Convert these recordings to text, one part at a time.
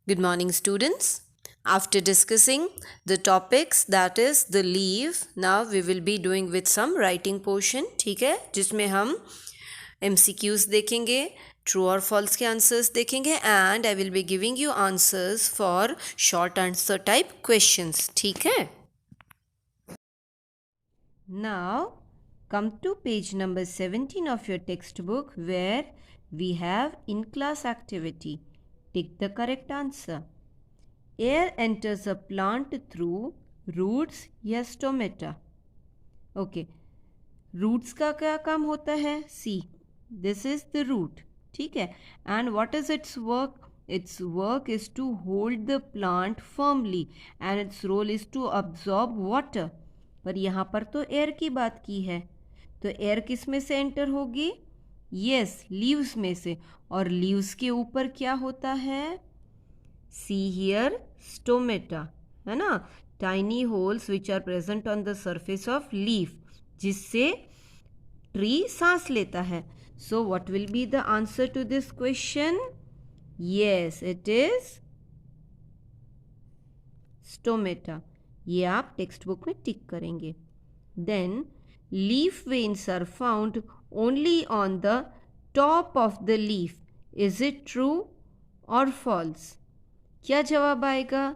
Good morning, students. After discussing the topics that is the leave, now we will be doing with some writing portion. ठीक है, जिसमें हम MCQs देखेंगे, true or false के answers देखेंगे, and I will be giving you answers for short answer type questions. ठीक है? Now, come to page number 17 of your textbook where we have in-class activity. Tick the correct answer. Air enters a plant through roots या stomata. Okay, roots का क्या काम होता है? See, this is the root. ठीक है? And what is its work? Its work is to hold the plant firmly and its role is to absorb water. पर यहाँ पर तो एयर की बात की है, तो एयर किस में से एंटर होगी? यस, लीव्स में से. और लीव्स के ऊपर क्या होता है? सी हियर स्टोमेटा, है ना, tiny holes which are present on the surface of leaf, जिससे ट्री सांस लेता है. So what will be the answer to this question? Yes, it is stomata. ये आप टेक्स्ट बुक में टिक करेंगे. Then leaf veins are found only on the top of the leaf. Is it true or false? क्या जवाब आएगा?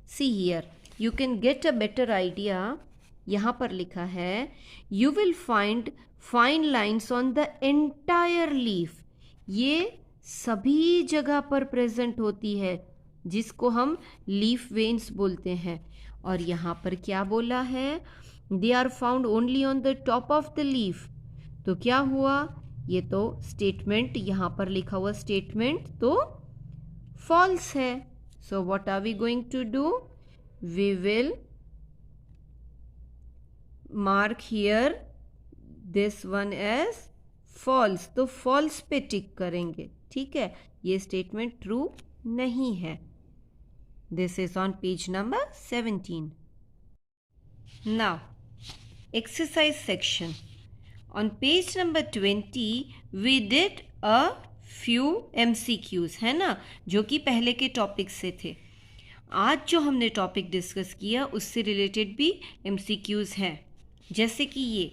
See here, you can get a better idea. यहाँ पर लिखा है you will find fine lines on the entire leaf. ये सभी जगह पर प्रेजेंट होती है, जिसको हम लीफ वेन्स बोलते हैं. और यहाँ पर क्या बोला है? They are found only on the top of the leaf. तो क्या हुआ? ये तो स्टेटमेंट, यहाँ पर लिखा हुआ स्टेटमेंट तो फॉल्स है. So what are we going to do? We will mark here this one as false. तो false पे टिक करेंगे. ठीक है, ये स्टेटमेंट ट्रू नहीं है. This is on page number 17. Now, exercise section. On page number 20, we did a few MCQs, है ना, जो कि पहले के टॉपिक से थे. आज जो हमने टॉपिक डिस्कस किया उससे रिलेटेड भी MCQs हैं. जैसे कि ये,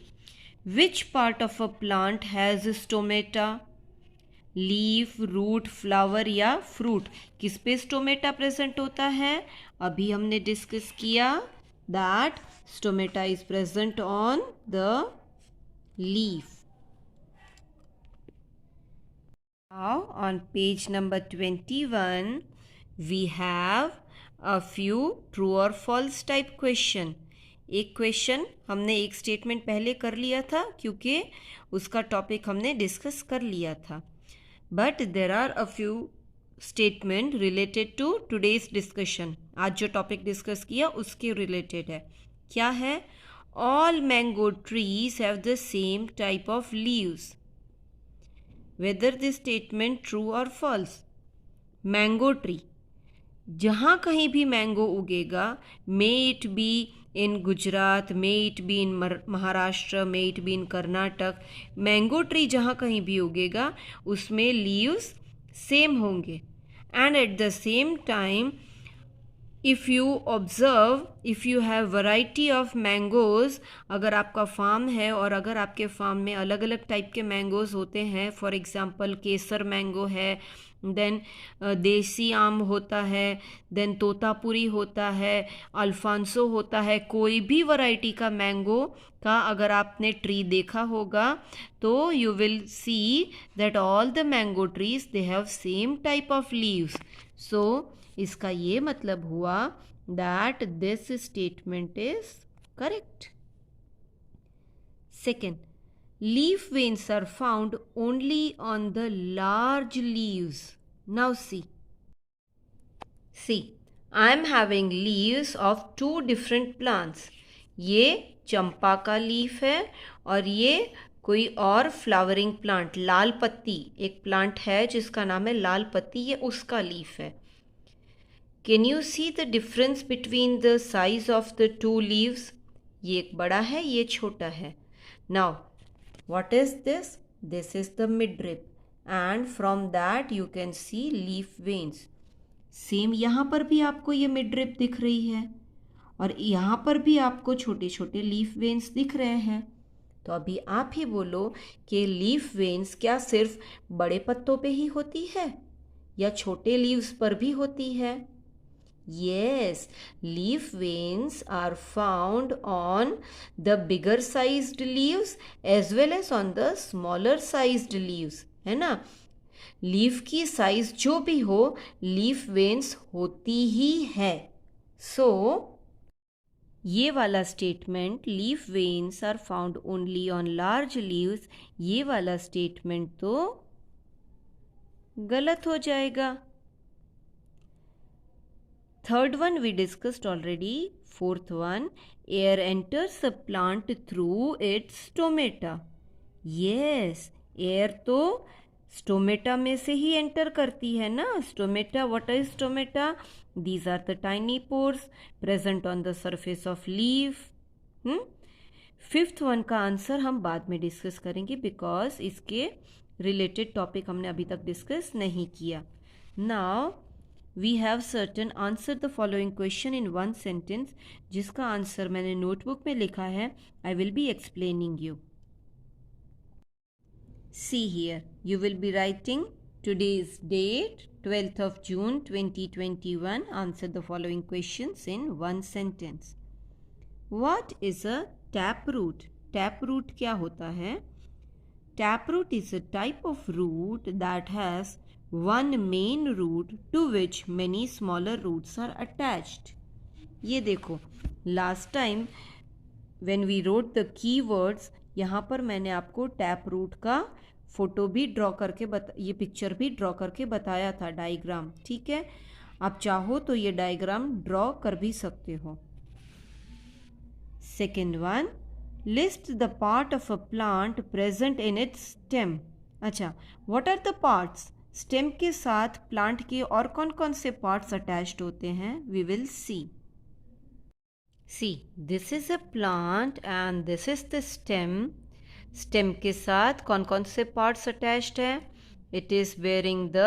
which part of a plant has stomata? Leaf, root, flower या फ्रूट, किस पे स्टोमेटा प्रेजेंट होता है? अभी हमने डिस्कस किया that stomata is present on the leaf. Now on page number 21 we have a few true or false type question. एक question हमने एक स्टेटमेंट पहले कर लिया था क्योंकि उसका टॉपिक हमने डिस्कस कर लिया था. But there are a few statement related to today's discussion. आज जो टॉपिक डिस्कस किया उसके रिलेटेड है. क्या है? All mango trees have the same type of leaves. Whether this statement true or false? Mango tree, जहाँ कहीं भी मैंगो उगेगा, may it be in Gujarat, may it be in Maharashtra, may it be in Karnataka, mango tree जहाँ कहीं भी उगेगा उसमें leaves same होंगे. And at the same time if you observe, if you have variety of mangoes, अगर आपका farm है और अगर आपके फार्म में अलग अलग टाइप के मैंगोज़ होते हैं, फॉर एग्ज़ाम्पल केसर मैंगो है, देन देसी आम होता है, देन तोतापुरी होता है, अल्फांसो होता है, कोई भी वैरायटी का मैंगो का अगर आपने ट्री देखा होगा तो you will see that all the mango trees they have same type of leaves. So इसका ये मतलब हुआ that this statement is correct. Second, leaf veins are found only on the large leaves. Now see, I am having leaves of two different plants. ये चंपा का leaf है और ये कोई और फ्लावरिंग प्लांट, लाल पत्ती, एक प्लांट है जिसका नाम है लाल पत्ती, ये उसका लीफ है. Can you see the difference between the size of the two leaves? ये एक बड़ा है, ये छोटा है. Now, what is this? This is the midrib, and from that you can see leaf veins. Same यहाँ पर भी आपको ये मिड रिब दिख रही है और यहाँ पर भी आपको छोटे छोटे लीफ वेन्स दिख रहे हैं। तो अभी आप ही बोलो कि लीफ वेन्स क्या सिर्फ बड़े पत्तों पे ही होती है या छोटे लीव्स पर भी होती है? Yes, leaf veins are found on the bigger sized leaves as well as on the smaller sized leaves, है ना? लीफ की साइज जो भी हो, लीफ वेन्स होती ही है। सो ये वाला statement leaf veins are found only on large leaves, ये वाला स्टेटमेंट तो गलत हो जाएगा। Third one we discussed already. Fourth one, air enters the plant through its stomata. Yes, air तो स्टोमेटा में से ही एंटर करती है ना। Stomata, what is stomata? These are the tiny pores present on the surface of leaf. Fifth one का answer हम बाद में डिस्कस करेंगे बिकॉज इसके रिलेटेड टॉपिक हमने अभी तक डिस्कस नहीं किया। Now we have certain answer the following question in one sentence, जिसका आंसर मैंने नोटबुक में लिखा है। I will be explaining you. See here, you will be writing today's date 12th of June 2021. Answer the following questions in one sentence. What is a taproot? Taproot क्या होता है? Taproot is a type of root that has one main root to which many smaller roots are attached. ये देखो, last time when we wrote the keywords, यहाँ पर मैंने आपको taproot का फोटो भी ड्रॉ करके ये पिक्चर भी ड्रॉ करके बताया था, डायग्राम। ठीक है, आप चाहो तो ये डायग्राम ड्रॉ कर भी सकते हो। Second one, list the part of a plant present in its stem. अच्छा, what are the parts? Stem के साथ प्लांट के और कौन कौन से पार्ट्स अटैच्ड होते हैं? We will see. This is a plant and this is the stem. Stem के साथ कौन कौन से पार्ट्स अटैच्ड हैं? It is bearing the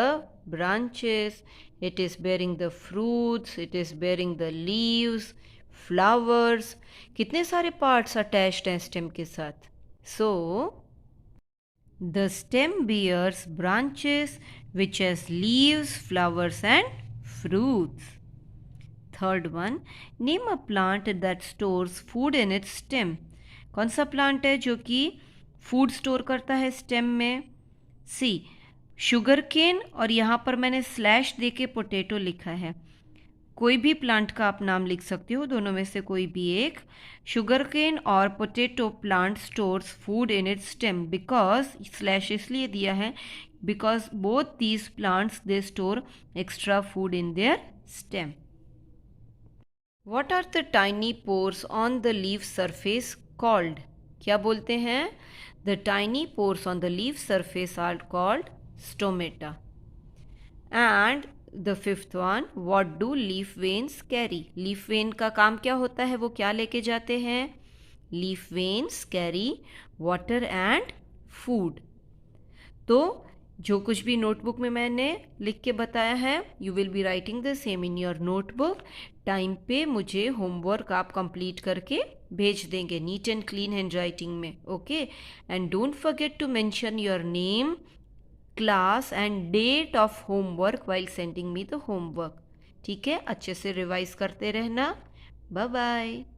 branches, it is bearing the fruits, it is bearing the leaves, flowers. कितने सारे parts attached हैं stem के साथ? So the stem bears branches which has leaves, flowers and fruits. Third one, name a plant that stores food in its stem. कौन सा plant है जो कि फूड स्टोर करता है स्टेम में? सी, शुगर केन, और यहाँ पर मैंने स्लैश दे के पोटैटो लिखा है। कोई भी प्लांट का आप नाम लिख सकते हो, दोनों में से कोई भी एक। शुगर केन और potato plant stores food in its stem. Because slash इसलिए दिया है because both these plants they store extra food in their stem. What are the tiny pores on the leaf surface called? क्या बोलते हैं? The tiny pores on the leaf surface are called stomata. And the fifth one, what do leaf veins carry? Leaf vein का काम क्या होता है? वो क्या लेके जाते हैं? Leaf veins carry water and food. तो जो कुछ भी नोटबुक में मैंने लिख के बताया है, you will be writing the same in your notebook. Time पे मुझे होमवर्क आप कंप्लीट करके भेज देंगे, neat and clean handwriting में। Okay, and don't forget to mention your name, class and date of homework while sending me the homework. ठीक है, अच्छे से रिवाइज करते रहना। Bye bye.